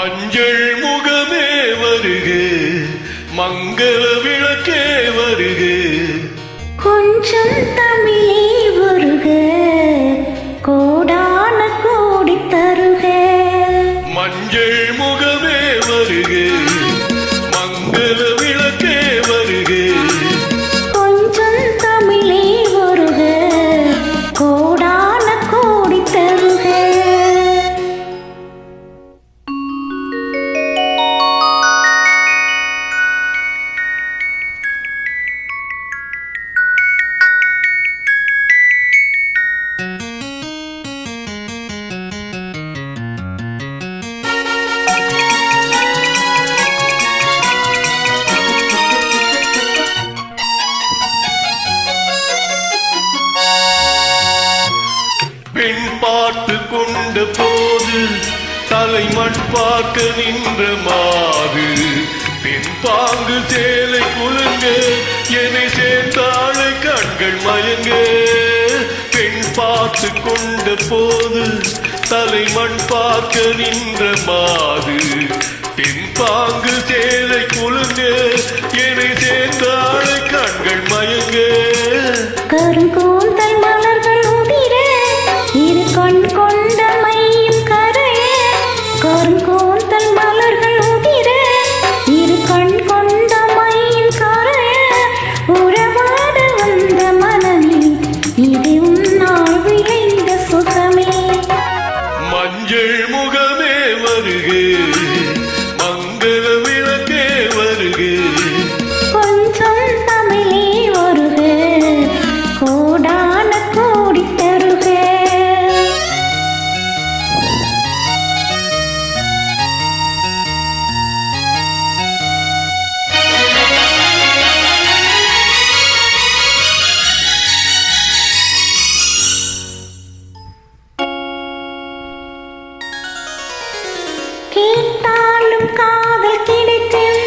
மஞ்சள் முகமே வருக, மங்கள விளக்கே வருக, கொஞ்சம் தமிழே வருக, கோடான கோடி தருக. மஞ்சள் முகமே வருக, மங்கள விளக்கே வருக, கொஞ்சம் தமிழே வருக, கோடான கோடி தருக. பெண் பார்த்து கொண்ட போது தலைமண் பார்க்க நின்ற மாது, பெண் பாங்கு சேலை குலுங்க என்னை சேர்த்தாழை கண்கள் மயங்க. பெண் பார்த்து கொண்ட போது தலைமண் பார்க்க நின்ற மாது, பெண் பாங்கு சேலை குலுங்க என்னை சேர்த்தாழை கண்கள் மயங்க. கருங்கூந்தல் மலர்கள் உதிர, இரு கண் கொண்ட மையும் கரைய. கருங்கூந்தல் மலர்கள் உதிர, இரு கண் கொண்ட மையும் கரைய. உறவாட வந்த மனமே, இது உன்னால் விளைந்த சுகமே. மஞ்சள் முகமே வருக, மங்கள விளக்கே வருக, கொஞ்சம் தமிழே வருக, கோடான கோடி தருக. கேட்டாலும் காதல் கிடைக்கும்,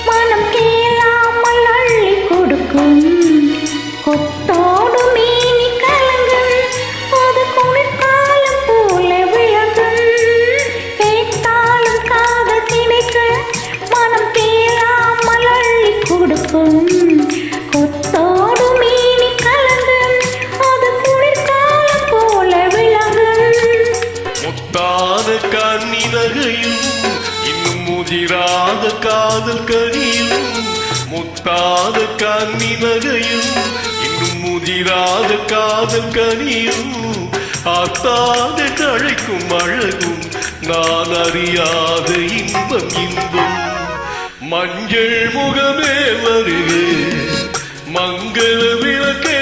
மனம் கேளாமல் அள்ளி கொடுக்கும். கொத்தோடு மேனி கலங்கும், அது குளிர்காலம் போல விளங்கும். கேட்டாலும் காதல் கிடைக்கும், மனம் கேளாமல் அள்ளி கொடுக்கும். கொத்தோடு மேனி கலங்கும், அது குளிர்காலம் போல விளங்கும். முத்தாத கண்ணி நகையும் இன்னும் முதிராத காதல் கனியும். முத்தாத கண்ணி நகையும் இன்னும் முதிராத காதல் கனியும். ஆத்தாத கழைக்கும் அழகும் நான் அறியாத இன்பம் இன்பம். மஞ்சள் முகமே வருக, மங்கள விளக்கே